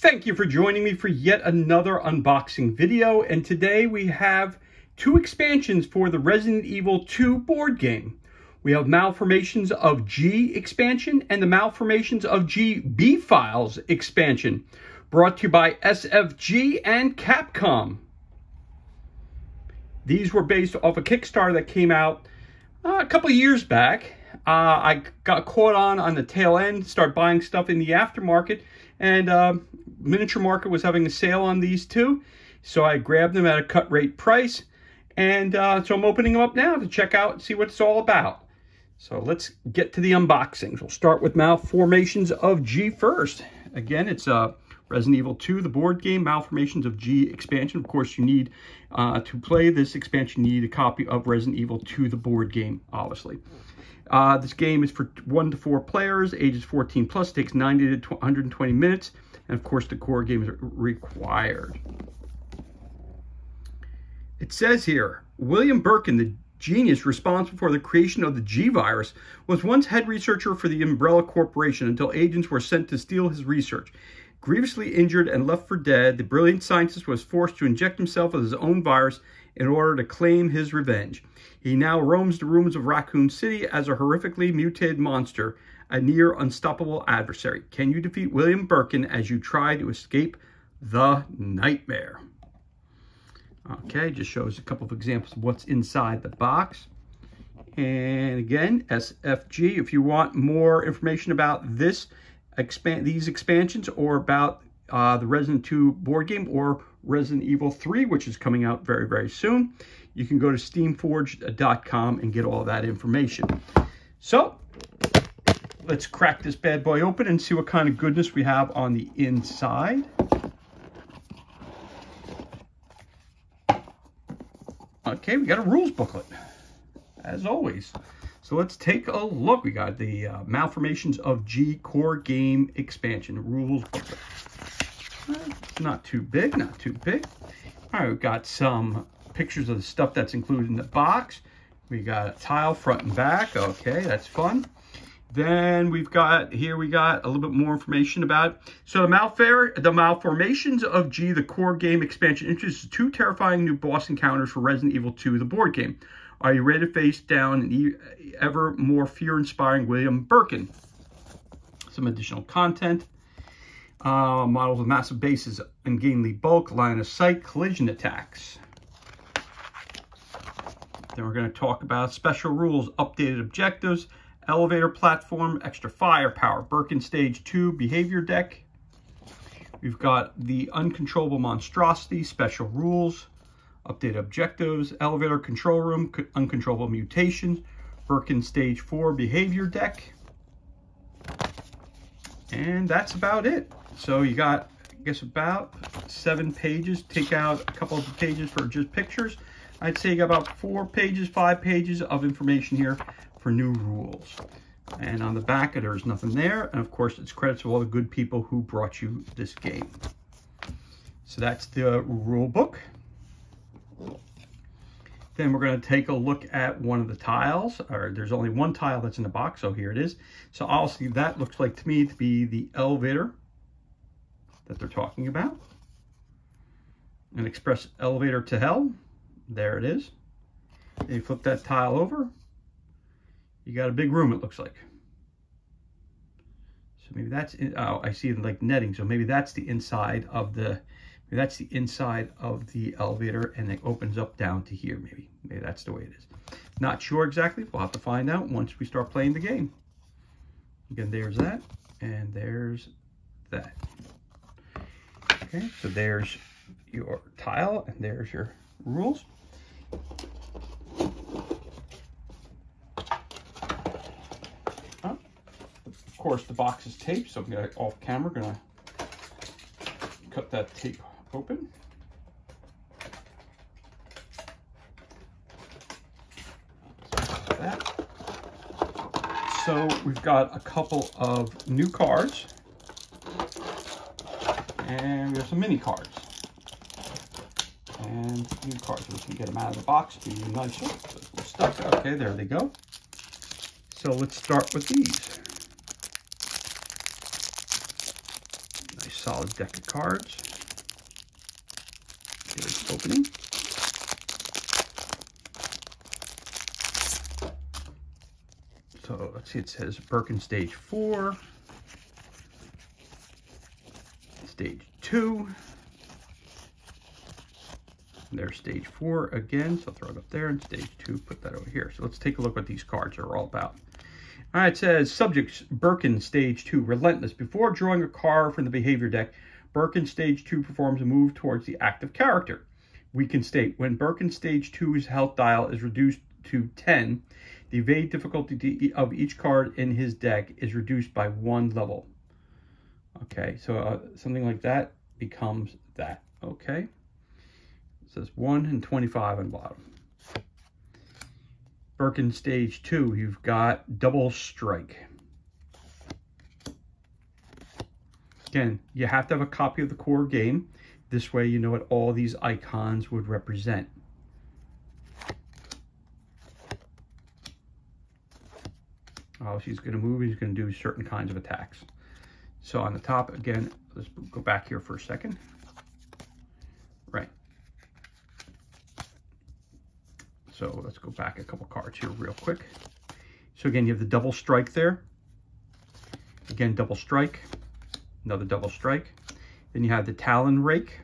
Thank you for joining me for yet another unboxing video, and today we have two expansions for the Resident Evil 2 board game. We have Malformations of G expansion and the Malformations of G B-Files expansion, brought to you by SFG and Capcom. These were based off a Kickstarter that came out a couple of years back. I got caught on the tail end, started buying stuff in the aftermarket, and Miniature Market was having a sale on these two, so I grabbed them at a cut rate price, and so I'm opening them up now to check out and see what it's all about. So let's get to the unboxings. We'll start with Malformations of G first. Again, it's Resident Evil 2, the board game, Malformations of G expansion. Of course, you need, to play this expansion, you need a copy of Resident Evil 2, the board game, obviously. This game is for 1 to 4 players, ages 14 plus, takes 90 to 120 minutes, and of course the core game is required. It says here, William Birkin, the genius responsible for the creation of the G virus, was once head researcher for the Umbrella Corporation until agents were sent to steal his research. Grievously injured and left for dead, the brilliant scientist was forced to inject himself with his own virus in order to claim his revenge. He now roams the rooms of Raccoon City as a horrifically mutated monster, a near unstoppable adversary. Can you defeat William Birkin as you try to escape the nightmare? Okay, just shows a couple of examples of what's inside the box. And again, SFG, if you want more information about these expansions, or about the Resident 2 board game, or Resident Evil 3, which is coming out very, very soon, you can go to steamforged.com and get all that information. So let's crack this bad boy open and see what kind of goodness we have on the inside. Okay, we got a rules booklet, as always. So let's take a look. We got the Malformations of G core game expansion rules booklet. It's not too big, not too big. All right, we've got some pictures of the stuff that's included in the box. We got a tile front and back. Okay, that's fun. Then we got a little bit more information about it. So the Malformations of G, the core game expansion, introduces 2 terrifying new boss encounters for Resident Evil 2, the board game. Are you ready to face down an ever more fear-inspiring William Birkin? Some additional content. Models with massive bases, ungainly bulk, line of sight, collision attacks. Then we're going to talk about special rules, updated objectives, elevator platform, extra firepower, Birkin Stage 2 behavior deck. We've got the uncontrollable monstrosity, special rules, updated objectives, elevator control room, uncontrollable mutations, Birkin Stage 4 behavior deck. And that's about it. So you got, I guess, about 7 pages. Take out a couple of pages for just pictures. I'd say you got about 4 pages, 5 pages of information here for new rules. And on the back, there's nothing there. And of course, it's credits to all the good people who brought you this game. So that's the rule book. Then we're going to take a look at one of the tiles. Or there's only one tile that's in the box, so here it is. So I'll see, that looks like to me to be the elevator that they're talking about. An express elevator to hell. There it is. And you flip that tile over, you got a big room, it looks like. So maybe that's, oh, I see like netting, so maybe that's the inside of the, maybe that's the inside of the elevator, and it opens up down to here, maybe. Maybe that's the way it is. Not sure exactly. We'll have to find out once we start playing the game. Again, there's that, and there's that. Okay, so there's your tile, and there's your rules. Of course, the box is taped, so I'm gonna, off camera, gonna cut that tape open. That. So we've got a couple of new cards, and we have some mini cards. And new cards, we can get them out of the box to be nicer. We're stuck. Okay, there they go. So let's start with these. Nice solid deck of cards. Here's opening. So let's see, it says Birkin Stage 4, Stage 2. There's Stage 4 again, so I'll throw it up there, and Stage 2, put that over here. So let's take a look what these cards are all about. All right, it says Subject Birkin Stage 2, Relentless. Before drawing a card from the behavior deck, Birkin Stage 2 performs a move towards the active character. We can state, when Birkin Stage 2's health dial is reduced to 10, the evade difficulty of each card in his deck is reduced by 1 level. Okay, so something like that becomes that, okay? It says 1 and 25 on the bottom. Birkin Stage 2, you've got Double Strike. Again, you have to have a copy of the core game. This way you know what all these icons would represent. Oh, he's going to move, he's going to do certain kinds of attacks. So on the top, again, let's go back here for a second. Right. So let's go back a couple cards here real quick. So again, you have the Double Strike there. Again, Double Strike. Another Double Strike. Then you have the Talon Rake.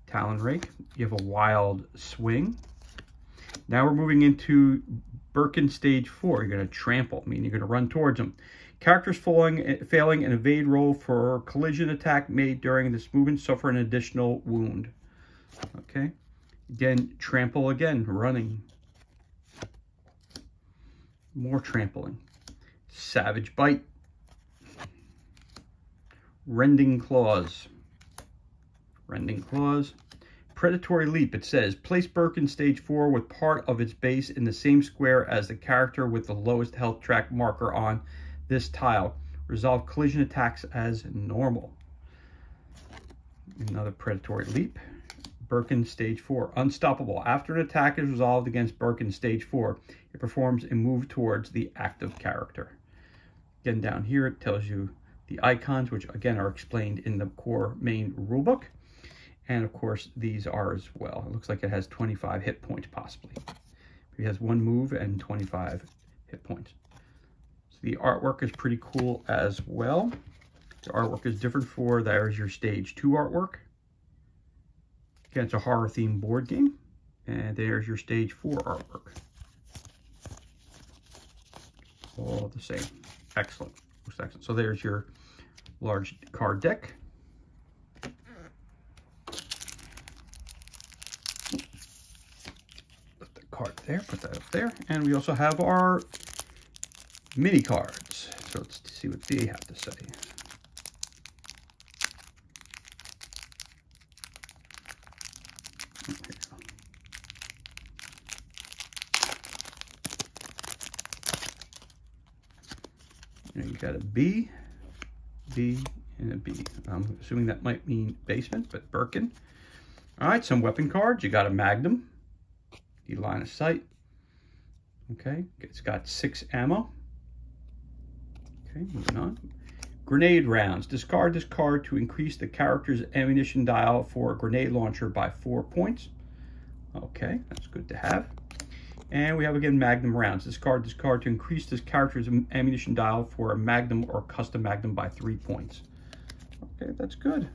Talon Rake. You have a Wild Swing. Now we're moving into Birkin Stage 4. You're going to trample, meaning you're going to run towards them. Characters failing an evade roll for collision attack made during this movement suffer an additional wound. Okay. Again, trample again, running. More trampling. Savage Bite. Rending Claws. Rending Claws. Predatory Leap, it says, place Birkin Stage 4 with part of its base in the same square as the character with the lowest health track marker on this tile. Resolve collision attacks as normal. Another Predatory Leap. Birkin Stage 4, Unstoppable. After an attack is resolved against Birkin Stage 4, it performs a move towards the active character. Again, down here it tells you the icons, which again are explained in the core main rulebook. And of course, these are as well. It looks like it has 25 hit points, possibly. He has 1 move and 25 hit points. So the artwork is pretty cool as well. The artwork is different for, there's your Stage 2 artwork. Again, it's a horror-themed board game. And there's your Stage 4 artwork. All the same. Excellent. Most excellent. So there's your large card deck. Put the card there, put that up there. And we also have our mini cards. So let's see what they have to say. You got a B, B, and a B. I'm assuming that might mean basement, but Birkin. All right, some weapon cards. You got a Magnum, the line of sight. Okay, it's got 6 ammo. Okay, moving on. Grenade rounds. Discard this card to increase the character's ammunition dial for a grenade launcher by 4 points. Okay, that's good to have. And we have, again, Magnum rounds. Discard this card to increase this character's ammunition dial for a Magnum or custom Magnum by 3 points. Okay, that's good.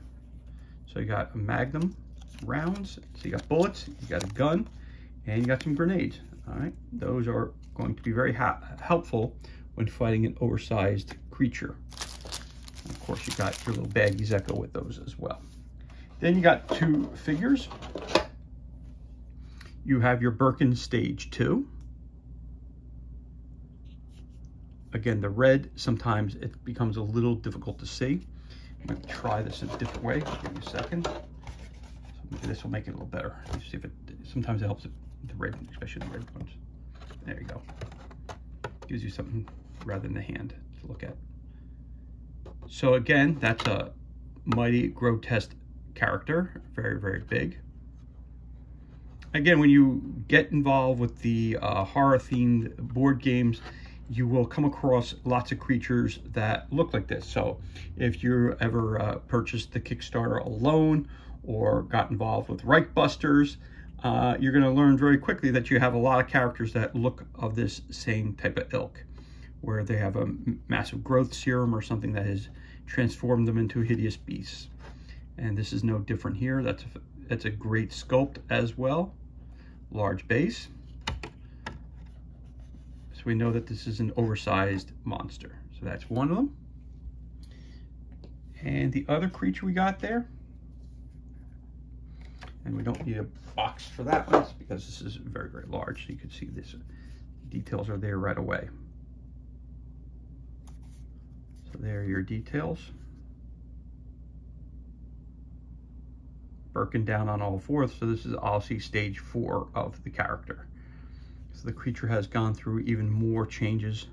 So you got a Magnum rounds. So you got bullets, you got a gun, and you got some grenades. All right, those are going to be very helpful when fighting an oversized creature. And of course, you got your little baggies that go with those as well. Then you got 2 figures. You have your Birkin Stage 2. Again, the red, sometimes it becomes a little difficult to see. I'm going to try this a different way. Give me a second. So maybe this will make it a little better. Let's see if it, sometimes it helps it, the red, especially the red ones. There you go. Gives you something rather than the hand to look at. So again, that's a mighty grotesque character. Very, very big. Again, when you get involved with the horror-themed board games, you will come across lots of creatures that look like this. So if you ever purchased the Kickstarter alone or got involved with Reichbusters, you're going to learn very quickly that you have a lot of characters that look of this same type of ilk, where they have a massive growth serum or something that has transformed them into hideous beasts. And this is no different here. That's a great sculpt as well. Large base. So we know that this is an oversized monster. So that's one of them. And the other creature we got there, and we don't need a box for that one because this is very, very large. So you can see this, details are there right away. So there are your details. Birkin down on all fours, so this is obviously stage 4 of the character. So the creature has gone through even more changes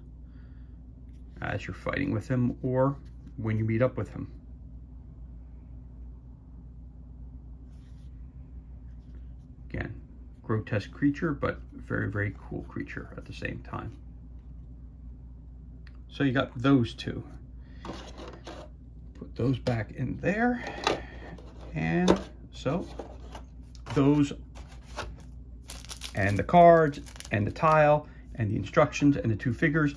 as you're fighting with him or when you meet up with him. Again, grotesque creature, but very, very cool creature at the same time. So you got those two. Put those back in there. And so those and the cards and the tile and the instructions and the 2 figures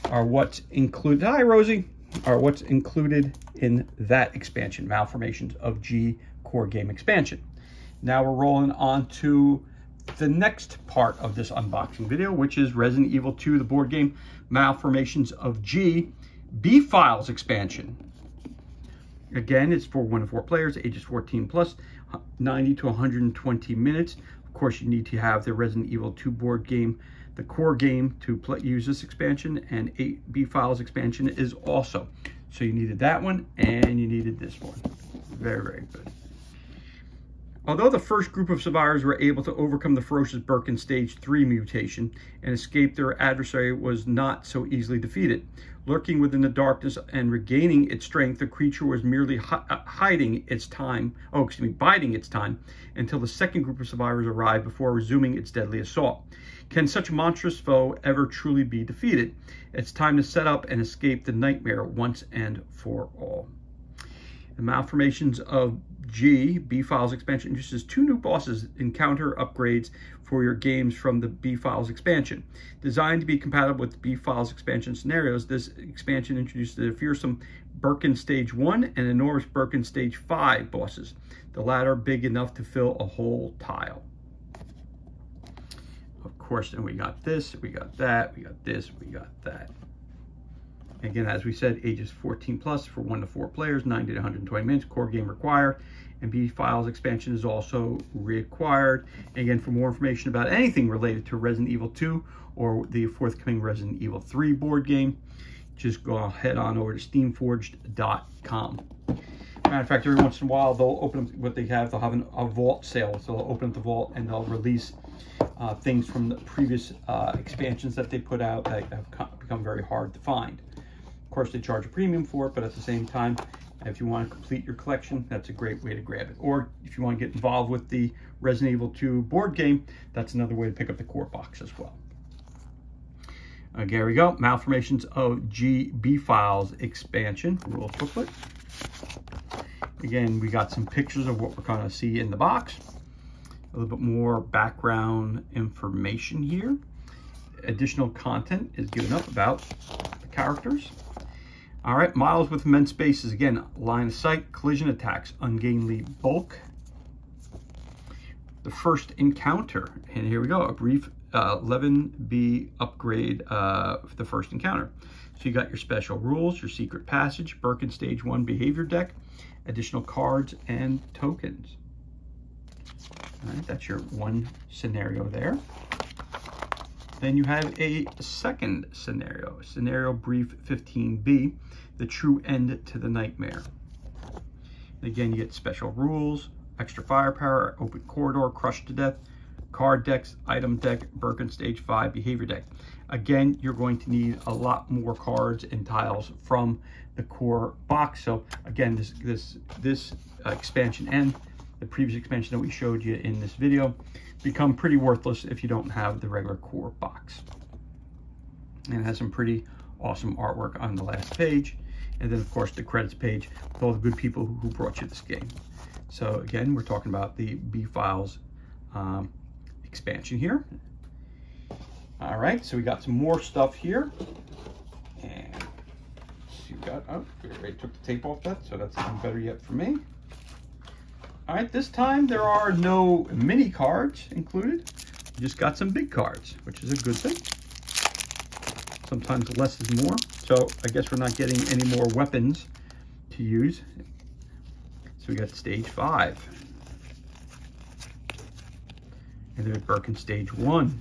are what's included. Hi, Rosie. Are what's included in that expansion, Malformations of G core game expansion. Now we're rolling on to the next part of this unboxing video, which is Resident Evil 2, the board game, Malformations of G B-Files expansion. Again, it's for 1 to 4 players, ages 14 plus, 90 to 120 minutes. Of course, you need to have the Resident Evil 2 board game, the core game, to use this expansion, and B-Files expansion is also. So you needed that one, and you needed this one. Very, very good. Although the first group of survivors were able to overcome the ferocious Birkin Stage 3 mutation and escape, their adversary was not so easily defeated. Lurking within the darkness and regaining its strength, the creature was merely biding its time until the second group of survivors arrived before resuming its deadly assault. Can such a monstrous foe ever truly be defeated? It's time to set up and escape the nightmare once and for all. The Malformations of G B-Files expansion introduces 2 new bosses encounter upgrades for your games from the B-Files expansion. Designed to be compatible with B-Files expansion scenarios, this expansion introduces a fearsome Birkin Stage 1 and enormous Birkin Stage 5 bosses, the latter big enough to fill a whole tile. Of course, then we got this, we got that, we got this, we got that. Again, as we said, ages 14 plus for 1 to 4 players, 90 to 120 minutes, core game required, and B-Files expansion is also required. Again, for more information about anything related to Resident Evil 2 or the forthcoming Resident Evil 3 board game, just go ahead on over to steamforged.com. Matter of fact, every once in a while, they'll open up what they have. They'll have a vault sale. So they'll open up the vault and they'll release things from the previous expansions that they put out that have become very hard to find. Of course, they charge a premium for it, but at the same time, if you want to complete your collection, that's a great way to grab it. Or if you want to get involved with the Resident Evil 2 board game, that's another way to pick up the core box as well. There we go. Malformations of G B-Files expansion rules booklet. Again, we got some pictures of what we're going to see in the box. A little bit more background information here. Additional content is given up about the characters. All right, models with immense spaces. Again, line of sight, collision attacks, ungainly bulk. The first encounter, and here we go, a brief 11B upgrade for the first encounter. So you got your special rules, your secret passage, Birkin Stage 1 behavior deck, additional cards and tokens. All right, that's your one scenario there. Then you have a second scenario, scenario brief 15B, the true end to the nightmare. Again, you get special rules, extra firepower, open corridor, crushed to death, card decks, item deck, Birkin Stage 5 behavior deck. Again, you're going to need a lot more cards and tiles from the core box. So again, this expansion and the previous expansion that we showed you in this video become pretty worthless if you don't have the regular core box. And it has some pretty awesome artwork on the last page. And then, of course, the credits page with all the good people who brought you this game. So, again, we're talking about the B-Files expansion here. All right, so we got some more stuff here. And see, we got, oh, we already took the tape off that, so that's even better yet for me. All right, this time there are no mini cards included. We just got some big cards, which is a good thing. Sometimes less is more. So I guess we're not getting any more weapons to use. So we got stage 5. And then Birkin stage 1.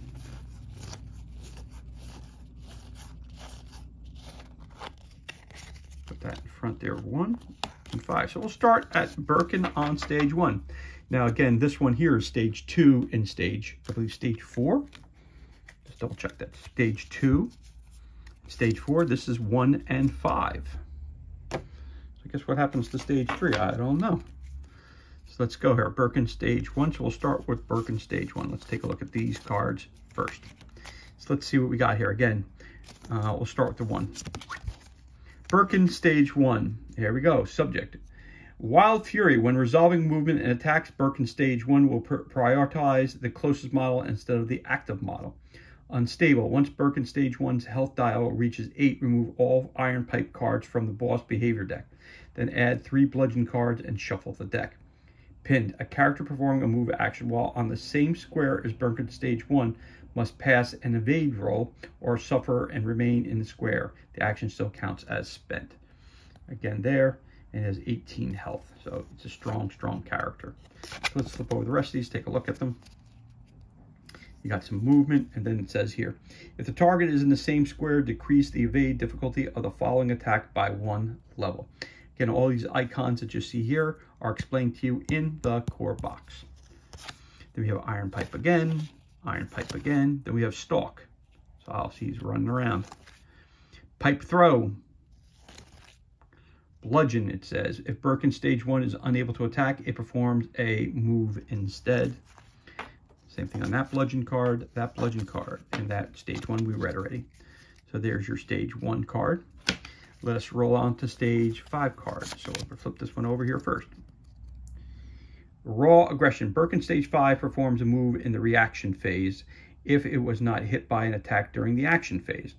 Put that in front there, 1 and 5. So we'll start at Birkin on stage 1. Now again, this one here is stage 2 and stage, I believe stage 4. Just double check that. Stage 2, stage 4. This is 1 and 5. So I guess what happens to stage 3? I don't know. So let's go here. Birkin stage 1. So we'll start with Birkin stage 1. Let's take a look at these cards first. So let's see what we got here. Again, we'll start with the 1. Birkin stage 1. Here we go. Subject. Wild Fury. When resolving movement and attacks, Birkin stage 1 will prioritize the closest model instead of the active model. Unstable. Once Birkin stage 1's health dial reaches 8, remove all Iron Pipe cards from the boss behavior deck. Then add 3 bludgeon cards and shuffle the deck. Pinned. A character performing a move action while on the same square as Birkin stage 1 must pass an evade roll or suffer and remain in the square. The action still counts as spent. Again there, and it has 18 health. So it's a strong, strong character. So let's flip over the rest of these, take a look at them. You got some movement, and then it says here, if the target is in the same square, decrease the evade difficulty of the following attack by 1 level. Again, all these icons that you see here are explained to you in the core box. Then we have Iron Pipe again, Iron Pipe again. Then we have Stalk. So I'll see he's running around. Pipe Throw. Bludgeon, it says. If Birkin stage 1 is unable to attack, it performs a move instead. Same thing on that bludgeon card, and that stage 1 we read already. So there's your stage 1 card. Let us roll on to stage 5 cards. So we'll flip this one over here first. Raw Aggression. Birkin stage 5 performs a move in the reaction phase if it was not hit by an attack during the action phase.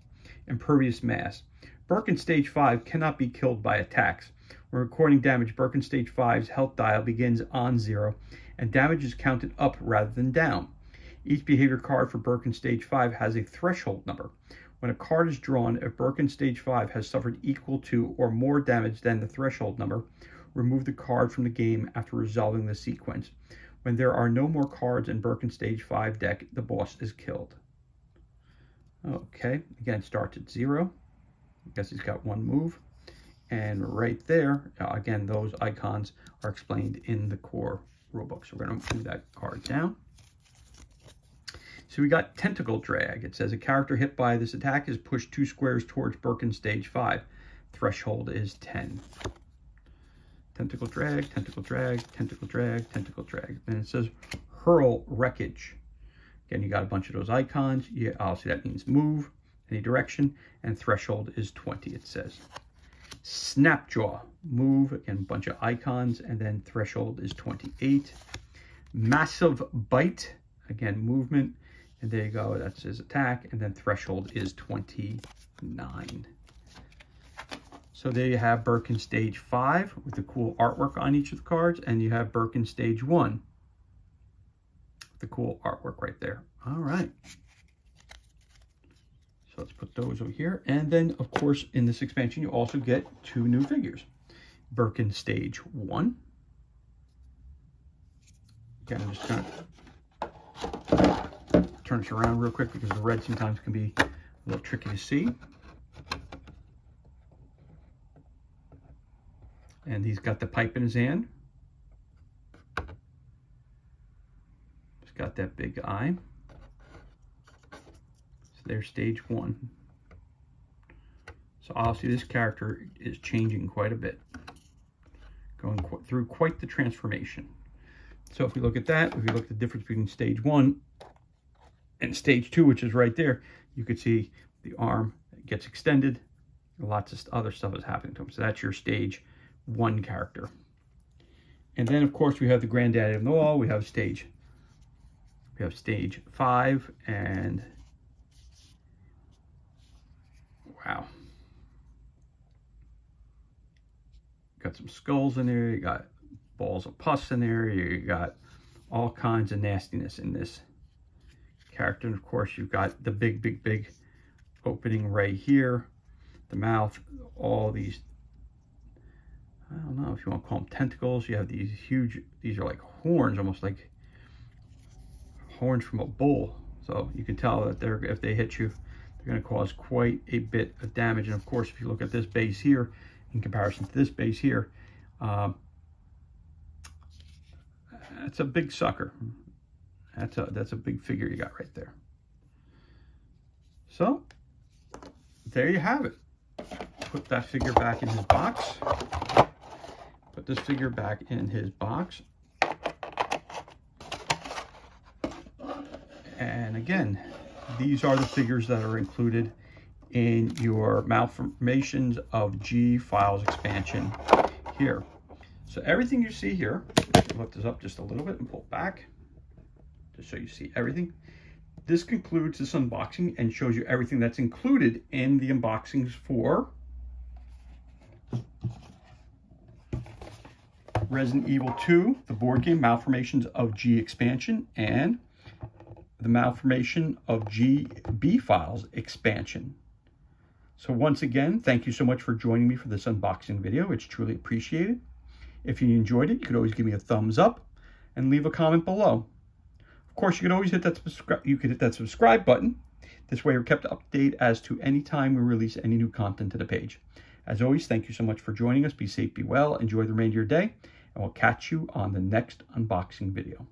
Impervious Mass. Birkin stage 5 cannot be killed by attacks. When recording damage, Birkin stage 5's health dial begins on 0, and damage is counted up rather than down. Each behavior card for Birkin stage 5 has a threshold number. When a card is drawn, if Birkin stage 5 has suffered equal to or more damage than the threshold number, remove the card from the game after resolving the sequence. When there are no more cards in Birkin stage 5 deck, the boss is killed. Okay, again, starts at 0. I guess he's got 1 move. And right there, again, those icons are explained in the core rulebook. So we're going to move that card down. So we got Tentacle Drag. It says a character hit by this attack is pushed 2 squares towards Birkin stage 5. Threshold is 10. Tentacle Drag, Tentacle Drag, Tentacle Drag, Tentacle Drag. And it says Hurl Wreckage. Again, you got a bunch of those icons. Yeah, obviously that means move, any direction, and threshold is 20, it says. Snapjaw, move, again, a bunch of icons, and then threshold is 28. Massive Bite, again, movement, and there you go, that's his attack, and then threshold is 29. So there you have Birkin stage 5 with the cool artwork on each of the cards, and you have Birkin stage 1 with the cool artwork right there. All right. So let's put those over here. And then, of course, in this expansion, you also get 2 new figures. Birkin stage 1. Again, I'm just going to turn this around real quick because the red sometimes can be a little tricky to see. And he's got the pipe in his hand. He's got that big eye. So there's stage 1. So obviously this character is changing quite a bit. Going through quite the transformation. So if we look at that, if we look at the difference between stage 1 and stage 2, which is right there, you could see The arm gets extended. Lots of other stuff is happening to him. So that's your stage 1 character. And then, of course, we have the granddaddy of them all. We have stage 5, and wow. Got some skulls in there. You got balls of pus in there. You got all kinds of nastiness in this character. And of course, you've got the big opening right here. The mouth, all these, I don't know if you want to call them tentacles. You have these huge, these are like horns, almost like horns from a bull. So you can tell that if they hit you, they're going to cause quite a bit of damage. And of course, if you look at this base here, in comparison to this base here, that's a big sucker. That's a big figure you got right there. So there you have it. Put that figure back in his box. Put this figure back in his box. And again, these are the figures that are included in your Malformations of G Files expansion here. So everything you see here, lift this up just a little bit and pull it back just so you see everything. This concludes this unboxing and shows you everything that's included in the unboxings for Resident Evil 2, the board game Malformations of G expansion, and the Malformation of G B-Files expansion. So once again, thank you so much for joining me for this unboxing video. It's truly appreciated. If you enjoyed it, you could always give me a thumbs up and leave a comment below. Of course, you could always hit that subscribe button. This way you're kept updated as to any time we release any new content to the page. As always, thank you so much for joining us. Be safe, be well, enjoy the remainder of your day, and we'll catch you on the next unboxing video.